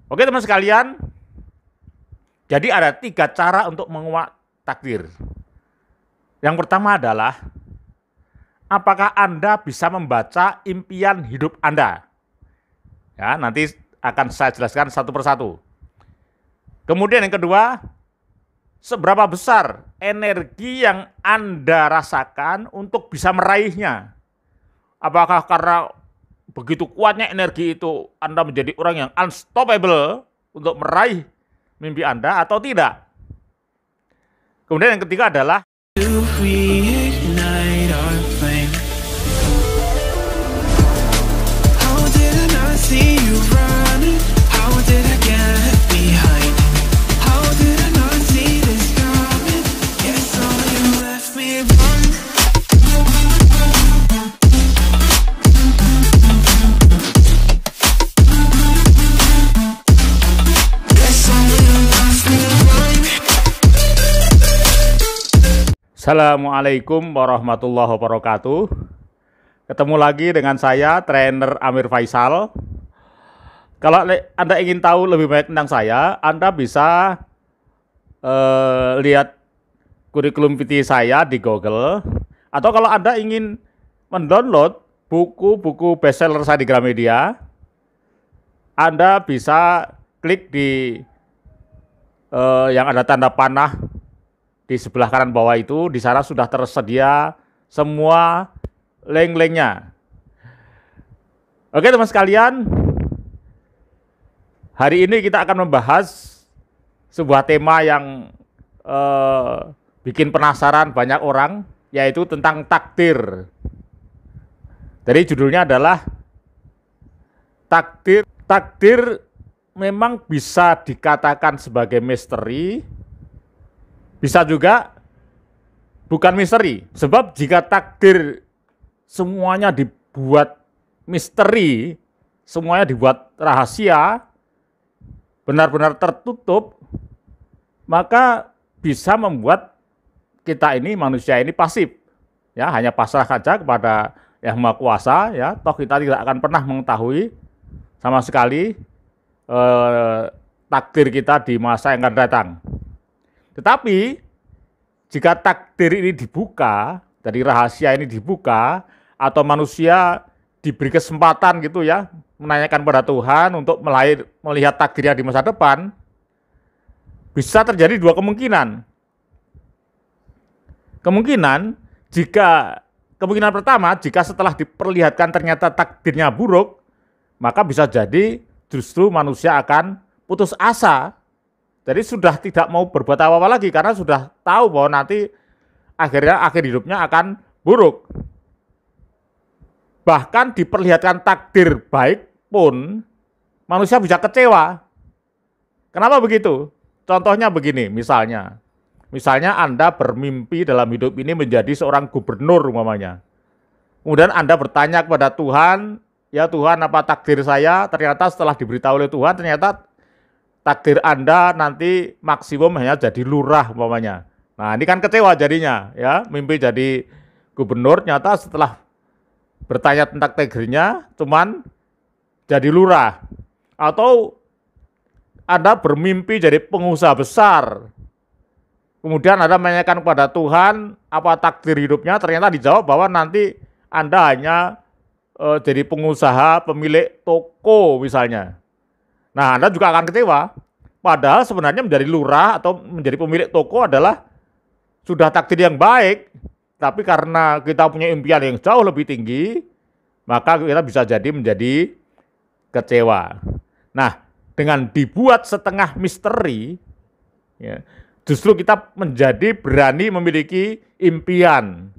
Oke teman sekalian, jadi ada 3 cara untuk menguak takdir. Yang pertama adalah, apakah Anda bisa membaca impian hidup Anda? Ya, nanti akan saya jelaskan satu persatu. Kemudian yang kedua, seberapa besar energi yang Anda rasakan untuk bisa meraihnya? Apakah karena begitu kuatnya energi itu Anda menjadi orang yang unstoppable untuk meraih mimpi Anda atau tidak? Kemudian yang ketiga adalah Assalamualaikum warahmatullahi wabarakatuh. Ketemu lagi dengan saya, trainer Amir Faisal. Kalau Anda ingin tahu lebih banyak tentang saya, Anda bisa lihat kurikulum PT saya di Google. Atau kalau Anda ingin mendownload buku-buku bestseller saya di Gramedia, Anda bisa klik di yang ada tanda panah di sebelah kanan bawah itu. Di sana sudah tersedia semua link-linknya. Oke teman sekalian, hari ini kita akan membahas sebuah tema yang bikin penasaran banyak orang, yaitu tentang takdir. Jadi judulnya adalah takdir. Takdir memang bisa dikatakan sebagai misteri, bisa juga bukan misteri. Sebab jika takdir semuanya dibuat misteri, semuanya dibuat rahasia, benar-benar tertutup, maka bisa membuat kita ini, manusia ini pasif. Ya, hanya pasrah saja kepada Yang Maha Kuasa, ya. Toh kita tidak akan pernah mengetahui sama sekali takdir kita di masa yang akan datang. Tetapi jika takdir ini dibuka, dari rahasia ini dibuka, atau manusia diberi kesempatan gitu ya, menanyakan pada Tuhan untuk melihat takdirnya di masa depan, bisa terjadi 2 kemungkinan. Kemungkinan pertama, jika setelah diperlihatkan ternyata takdirnya buruk, maka bisa jadi justru manusia akan putus asa. Jadi sudah tidak mau berbuat apa-apa lagi karena sudah tahu bahwa nanti akhir hidupnya akan buruk. Bahkan diperlihatkan takdir baik pun manusia bisa kecewa. Kenapa begitu? Contohnya begini, misalnya Anda bermimpi dalam hidup ini menjadi seorang gubernur umpamanya. Kemudian Anda bertanya kepada Tuhan, ya Tuhan, apa takdir saya? Ternyata setelah diberitahu oleh Tuhan, ternyata takdir Anda nanti maksimum hanya jadi lurah umpamanya. Nah, ini kan kecewa jadinya, ya. Mimpi jadi gubernur, ternyata setelah bertanya tentang takdirnya cuman jadi lurah. Atau Anda bermimpi jadi pengusaha besar. Kemudian Anda menanyakan kepada Tuhan apa takdir hidupnya, ternyata dijawab bahwa nanti Anda hanya jadi pengusaha pemilik toko misalnya. Nah, Anda juga akan kecewa. Padahal sebenarnya menjadi lurah atau menjadi pemilik toko adalah sudah takdir yang baik. Tapi karena kita punya impian yang jauh lebih tinggi, maka kita bisa jadi menjadi kecewa. Nah, dengan dibuat setengah misteri, ya, justru kita menjadi berani memiliki impian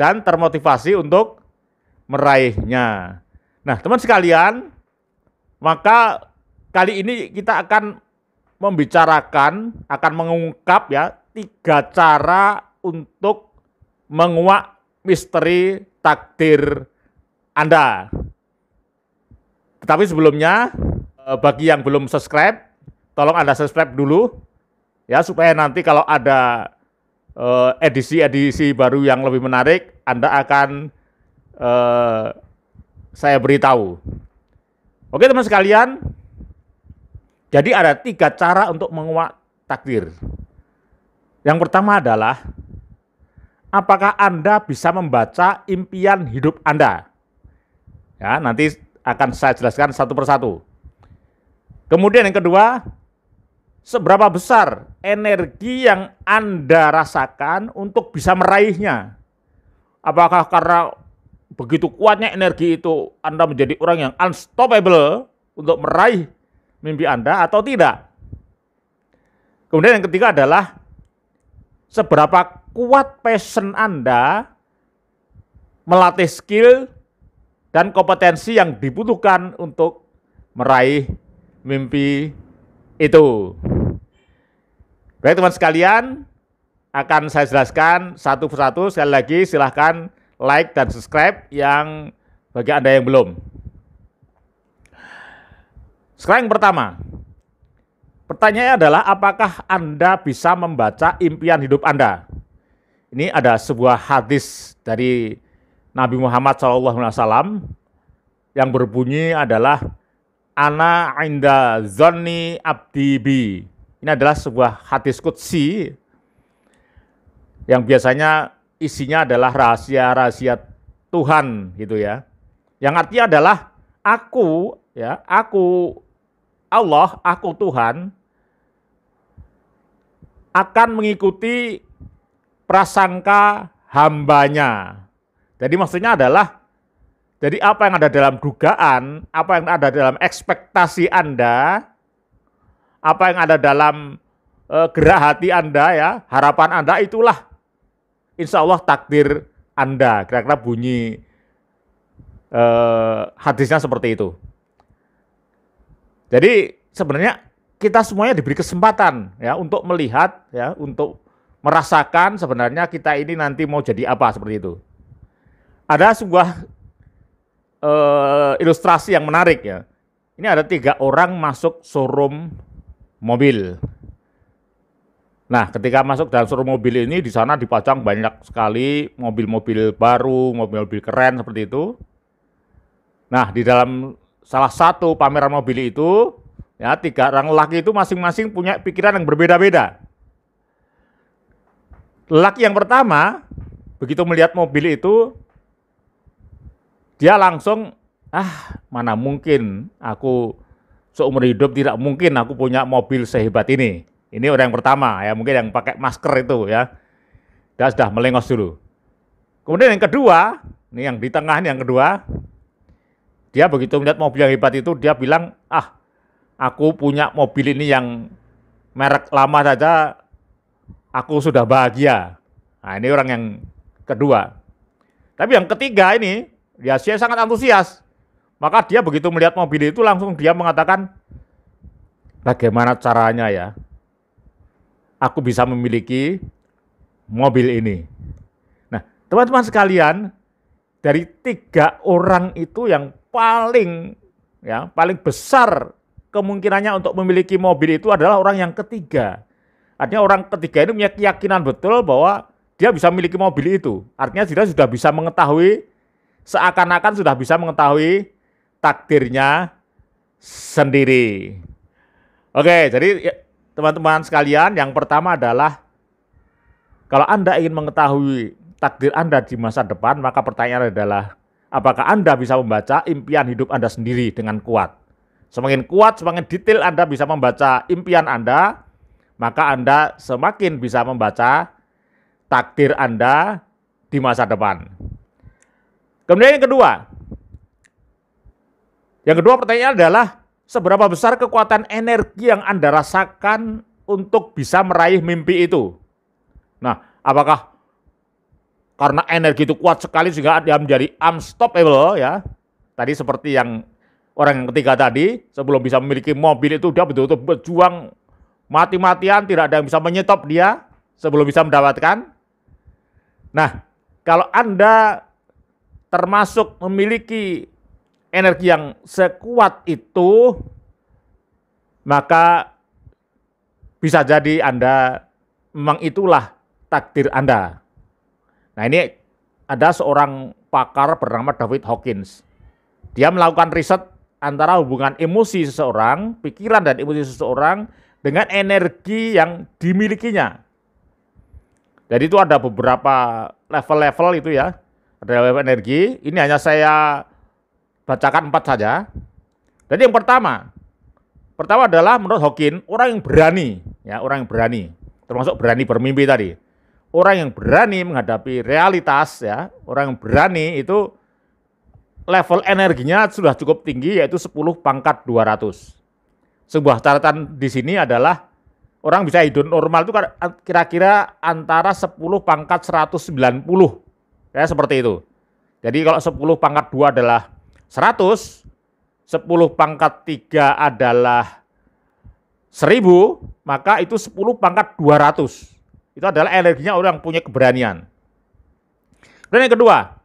dan termotivasi untuk meraihnya. Nah, teman sekalian, maka kali ini kita akan membicarakan, akan mengungkap ya 3 cara untuk menguak misteri takdir Anda. Tetapi sebelumnya, bagi yang belum subscribe, tolong Anda subscribe dulu ya, supaya nanti kalau ada edisi-edisi baru yang lebih menarik, Anda akan saya beritahu. Oke teman sekalian, Jadi ada 3 cara untuk menguak takdir. Yang pertama adalah, apakah Anda bisa membaca impian hidup Anda? Ya, nanti akan saya jelaskan satu persatu. Kemudian yang kedua, seberapa besar energi yang Anda rasakan untuk bisa meraihnya? Apakah karena begitu kuatnya energi itu Anda menjadi orang yang unstoppable untuk meraih mimpi Anda atau tidak? Kemudian yang ketiga adalah seberapa kuat passion Anda melatih skill dan kompetensi yang dibutuhkan untuk meraih mimpi itu. Baik teman sekalian, akan saya jelaskan satu persatu. Sekali lagi silahkan like dan subscribe yang bagi Anda yang belum. Sekarang yang pertama, pertanyaannya adalah apakah Anda bisa membaca impian hidup Anda? Ini ada sebuah hadis dari Nabi Muhammad SAW yang berbunyi adalah Ana inda zonni abdi bi. Ini adalah sebuah hadis qudsi yang biasanya isinya adalah rahasia-rahasia Tuhan gitu ya. Yang artinya adalah aku ya, aku Allah, aku Tuhan akan mengikuti prasangka hambanya. Jadi maksudnya adalah, jadi apa yang ada dalam dugaan, apa yang ada dalam ekspektasi Anda, apa yang ada dalam gerak hati Anda ya, harapan Anda, itulah insya Allah takdir Anda. Kira-kira bunyi hadisnya seperti itu. Jadi sebenarnya kita semuanya diberi kesempatan ya untuk melihat ya, untuk merasakan sebenarnya kita ini nanti mau jadi apa seperti itu. Ada sebuah ilustrasi yang menarik ya. Ini ada 3 orang masuk showroom mobil. Nah, ketika masuk dalam showroom mobil ini, di sana dipajang banyak sekali mobil-mobil baru, mobil-mobil keren seperti itu. Nah, di dalam salah satu pameran mobil itu, ya 3 orang lelaki itu masing-masing punya pikiran yang berbeda-beda. Lelaki yang pertama, begitu melihat mobil itu, dia langsung, mana mungkin aku seumur hidup tidak mungkin aku punya mobil sehebat ini. Ini orang yang pertama ya, mungkin yang pakai masker itu ya. Dia sudah melengos dulu. Kemudian yang kedua, ini yang di tengah ini yang kedua, dia begitu melihat mobil yang hebat itu, dia bilang, aku punya mobil ini yang merek lama saja, aku sudah bahagia. Nah, ini orang yang kedua. Tapi yang ketiga ini, dia sangat antusias. Maka dia begitu melihat mobil itu langsung dia mengatakan, bagaimana caranya ya aku bisa memiliki mobil ini. Nah, teman-teman sekalian, dari 3 orang itu yang paling besar kemungkinannya untuk memiliki mobil itu adalah orang yang ketiga. Artinya orang ketiga ini punya keyakinan betul bahwa dia bisa memiliki mobil itu. Artinya dia sudah bisa mengetahui, seakan-akan sudah bisa mengetahui takdirnya sendiri. Oke, jadi teman-teman sekalian, yang pertama adalah kalau Anda ingin mengetahui takdir Anda di masa depan, maka pertanyaan adalah apakah Anda bisa membaca impian hidup Anda sendiri dengan kuat. Semakin kuat, semakin detail Anda bisa membaca impian Anda, maka Anda semakin bisa membaca takdir Anda di masa depan. Kemudian yang kedua pertanyaan adalah seberapa besar kekuatan energi yang Anda rasakan untuk bisa meraih mimpi itu. Nah, apakah karena energi itu kuat sekali sehingga dia menjadi unstoppable ya. Tadi seperti yang orang yang ketiga tadi, sebelum bisa memiliki mobil itu dia betul-betul berjuang mati-matian, tidak ada yang bisa menyetop dia sebelum bisa mendapatkan. Nah, kalau Anda termasuk memiliki energi yang sekuat itu, maka bisa jadi Anda memang itulah takdir Anda. Nah, ini ada seorang pakar bernama David Hawkins. Dia melakukan riset antara hubungan emosi seseorang, pikiran dan emosi seseorang dengan energi yang dimilikinya. Jadi itu ada beberapa level-level itu ya, ada level energi. Ini hanya saya bacakan 4 saja. Jadi yang pertama adalah menurut Hawking orang yang berani, ya orang yang berani, termasuk berani bermimpi tadi. Orang yang berani menghadapi realitas, ya orang yang berani itu level energinya sudah cukup tinggi, yaitu 10 pangkat 200. Sebuah catatan di sini adalah orang bisa hidup normal itu kira-kira antara 10 pangkat 190. Ya, seperti itu. Jadi kalau 10 pangkat 2 adalah 100, 10 pangkat 3 adalah 1000, maka itu 10 pangkat 200. Itu adalah energinya orang yang punya keberanian. Dan yang kedua,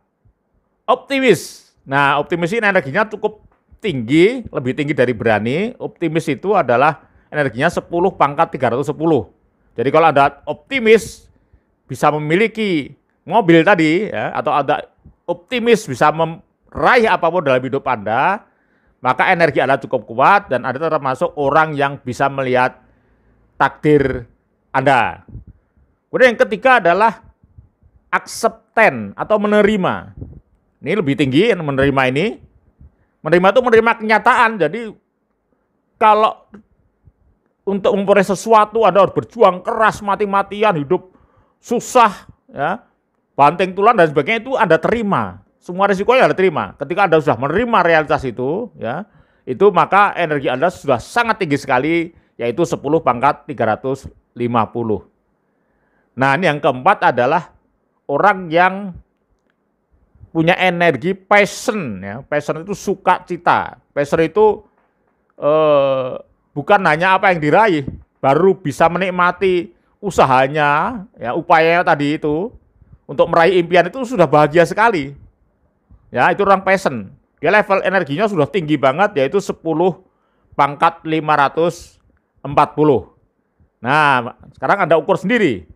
optimis. Nah, optimis ini energinya cukup tinggi, lebih tinggi dari berani. Optimis itu adalah energinya 10 pangkat 310. Jadi kalau Anda optimis bisa memiliki mobil tadi ya, atau Anda optimis bisa meraih apapun dalam hidup Anda, maka energi Anda cukup kuat dan Anda termasuk orang yang bisa melihat takdir Anda. Kemudian yang ketiga adalah acceptance atau menerima. Ini lebih tinggi menerima ini. Menerima itu menerima kenyataan. Jadi kalau untuk memperoleh sesuatu Anda harus berjuang keras, mati-matian, hidup susah, ya, banting tulang dan sebagainya, itu Anda terima. Semua risikonya Anda terima. Ketika Anda sudah menerima realitas itu, ya, itu maka energi Anda sudah sangat tinggi sekali, yaitu 10 pangkat 350. Nah, ini yang keempat adalah orang yang punya energi passion, ya. Passion itu sukacita. Passion itu bukan hanya apa yang diraih, baru bisa menikmati usahanya, ya, upayanya tadi itu untuk meraih impian itu sudah bahagia sekali. Ya, itu orang passion. Dia level energinya sudah tinggi banget, yaitu 10 pangkat 540. Nah, sekarang Anda ukur sendiri.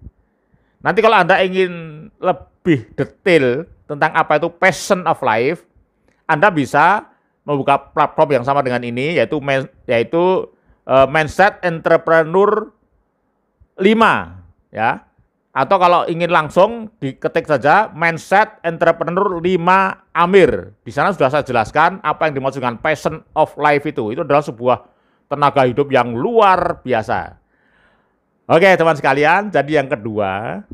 Nanti kalau Anda ingin lebih detail tentang apa itu passion of life, Anda bisa membuka platform yang sama dengan ini, yaitu Mindset Entrepreneur 5, ya. Atau kalau ingin langsung diketik saja Mindset Entrepreneur 5 Amir. Di sana sudah saya jelaskan apa yang dimaksud dengan passion of life itu. Itu adalah sebuah tenaga hidup yang luar biasa. Oke, teman sekalian, jadi yang kedua,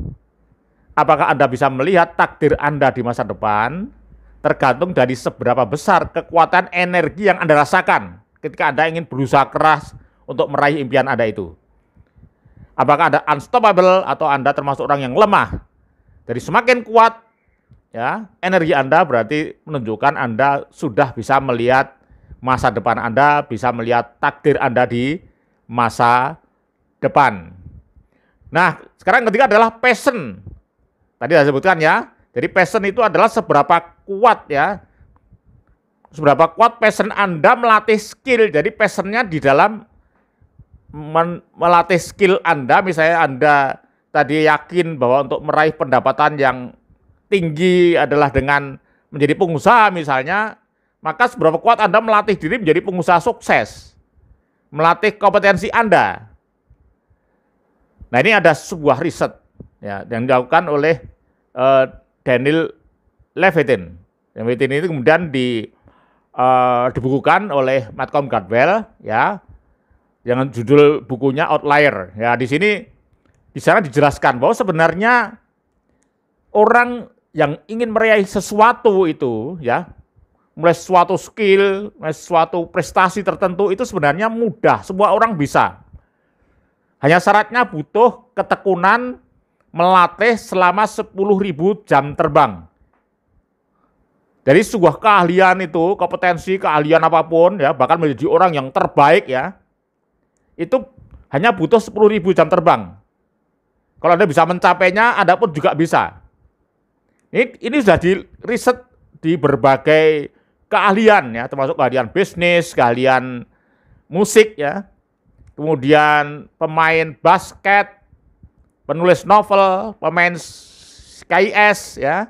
apakah Anda bisa melihat takdir Anda di masa depan? Tergantung dari seberapa besar kekuatan energi yang Anda rasakan ketika Anda ingin berusaha keras untuk meraih impian Anda itu. Apakah Anda unstoppable atau Anda termasuk orang yang lemah? Jadi semakin kuat, ya, energi Anda berarti menunjukkan Anda sudah bisa melihat masa depan Anda, bisa melihat takdir Anda di masa depan. Nah, sekarang ketiga adalah passion. Tadi saya sebutkan ya. Jadi passion itu adalah seberapa kuat, ya. Seberapa kuat passion Anda melatih skill. Jadi passionnya di dalam melatih skill Anda. Misalnya Anda tadi yakin bahwa untuk meraih pendapatan yang tinggi adalah dengan menjadi pengusaha misalnya, maka seberapa kuat Anda melatih diri menjadi pengusaha sukses. Melatih kompetensi Anda. Nah, ini ada sebuah riset, ya, yang dilakukan oleh Daniel Levitin. Levitin itu kemudian dibukukan oleh Malcolm Gladwell, ya, yang judul bukunya Outlier. Ya, di sana dijelaskan bahwa sebenarnya orang yang ingin meraih sesuatu itu, ya, mulai suatu skill, mulai suatu prestasi tertentu itu sebenarnya mudah, semua orang bisa. Hanya syaratnya butuh ketekunan melatih selama 10.000 jam terbang. Jadi sebuah keahlian itu, kompetensi, keahlian apapun, ya, bahkan menjadi orang yang terbaik, ya, itu hanya butuh 10.000 jam terbang. Kalau Anda bisa mencapainya, Anda pun juga bisa. Ini sudah di riset di berbagai keahlian, ya, termasuk keahlian bisnis, keahlian musik, ya. Kemudian pemain basket, penulis novel, pemain KIS, ya,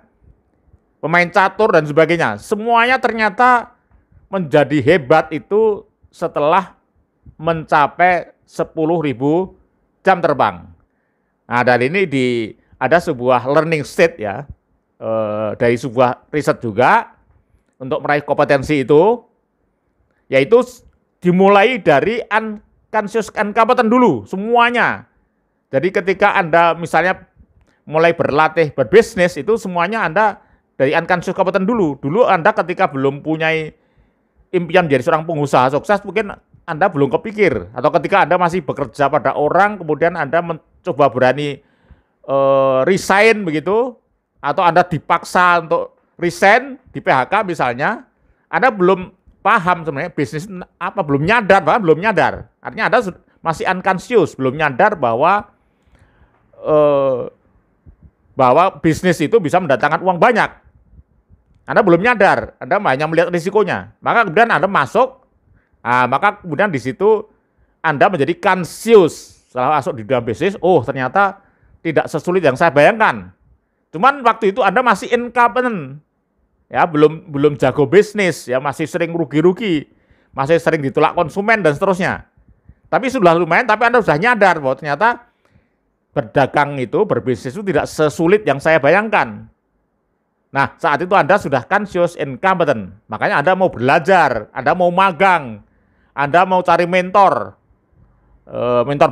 pemain catur dan sebagainya. Semuanya ternyata menjadi hebat itu setelah mencapai 10.000 jam terbang. Nah, dari ini ada sebuah learning state ya, dari sebuah riset juga untuk meraih kompetensi itu, yaitu dimulai dari unconscious incompetent dulu semuanya. Jadi ketika Anda misalnya mulai berlatih berbisnis itu semuanya Anda dari unconscious incompetent dulu. Dulu Anda ketika belum punya impian menjadi seorang pengusaha sukses mungkin Anda belum kepikir, atau ketika Anda masih bekerja pada orang kemudian Anda mencoba berani resign begitu, atau Anda dipaksa untuk resign di PHK misalnya, Anda belum paham sebenarnya bisnis apa, belum nyadar, bahkan belum nyadar. Artinya Anda masih unconscious, belum nyadar bahwa bisnis itu bisa mendatangkan uang banyak. Anda belum nyadar, Anda hanya melihat risikonya. Maka kemudian Anda masuk, maka kemudian di situ Anda menjadi conscious. Setelah masuk di dalam bisnis, oh ternyata tidak sesulit yang saya bayangkan. Cuman waktu itu Anda masih incompetent, ya belum jago bisnis, ya masih sering rugi-rugi, masih sering ditolak konsumen dan seterusnya. Tapi sudah lumayan, tapi Anda sudah nyadar bahwa ternyata berdagang itu, berbisnis itu tidak sesulit yang saya bayangkan. Nah, saat itu Anda sudah conscious incompetent. Makanya Anda mau belajar, Anda mau magang, Anda mau cari mentor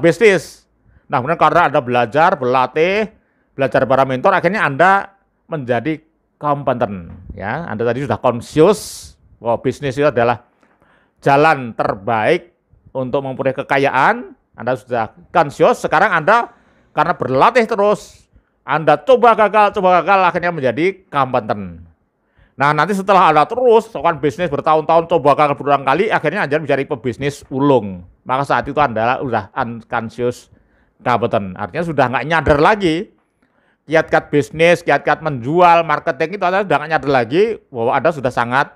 bisnis. Nah, kemudian karena Anda belajar, belajar para mentor, akhirnya Anda menjadi kompeten. Ya, Anda tadi sudah conscious bahwa bisnis itu adalah jalan terbaik untuk memperoleh kekayaan. Anda sudah conscious, sekarang Anda karena berlatih terus, Anda coba gagal, akhirnya menjadi kompeten. Nah, nanti setelah Anda terus melakukan bisnis bertahun-tahun, coba gagal berulang kali, akhirnya Anda menjadi pebisnis ulung. Maka saat itu Anda sudah unconscious kompeten. Artinya sudah nggak nyadar lagi kiat-kiat bisnis, kiat-kiat menjual, marketing itu Anda sudah nggak nyadar lagi bahwa Anda sudah sangat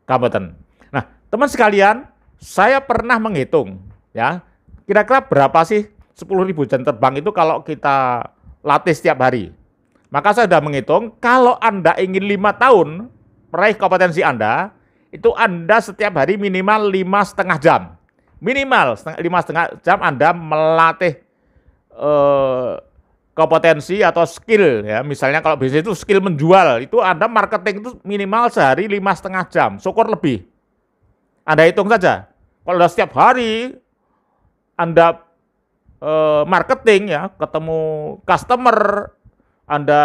kompeten. Nah, teman sekalian, saya pernah menghitung, ya, kira-kira berapa sih 10.000 jam terbang itu kalau kita latih setiap hari. Maka saya sudah menghitung, kalau Anda ingin 5 tahun meraih kompetensi Anda, itu Anda setiap hari minimal 5,5 jam. Minimal 5,5 jam Anda melatih kompetensi atau skill, ya. Misalnya kalau bisnis itu skill menjual, itu Anda marketing itu minimal sehari 5,5 jam, syukur lebih. Anda hitung saja. Kalau sudah setiap hari Anda marketing, ya, ketemu customer, Anda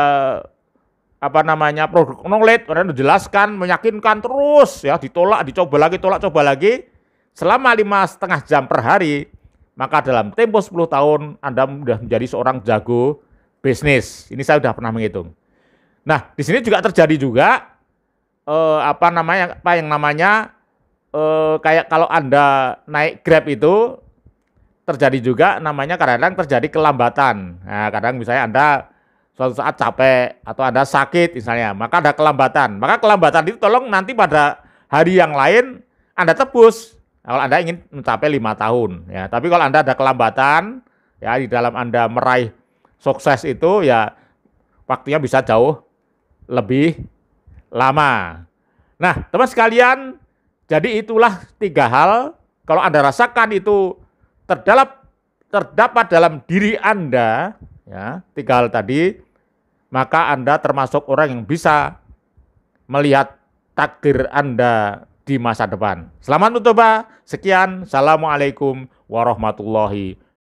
produk knowledge, Anda jelaskan, meyakinkan terus, ya, ditolak, dicoba lagi, coba lagi selama 5,5 jam per hari, maka dalam tempo 10 tahun Anda sudah menjadi seorang jago bisnis. Ini saya sudah pernah menghitung. Nah, di sini juga terjadi juga kayak kalau Anda naik Grab itu terjadi juga namanya kadang-kadang terjadi kelambatan. Nah, kadang misalnya Anda suatu saat capek atau Anda sakit misalnya, maka ada kelambatan. Maka kelambatan itu tolong nanti pada hari yang lain Anda tebus. Nah, kalau Anda ingin mencapai 5 tahun, ya. Tapi kalau Anda ada kelambatan, ya, di dalam Anda meraih sukses itu, ya, waktunya bisa jauh lebih lama. Nah, teman sekalian, jadi itulah 3 hal. Kalau Anda rasakan itu terdapat dalam diri Anda, ya, 3 hal tadi, maka Anda termasuk orang yang bisa melihat takdir Anda di masa depan. Selamat mencoba. Sekian. Assalamualaikum warahmatullahi wabarakatuh.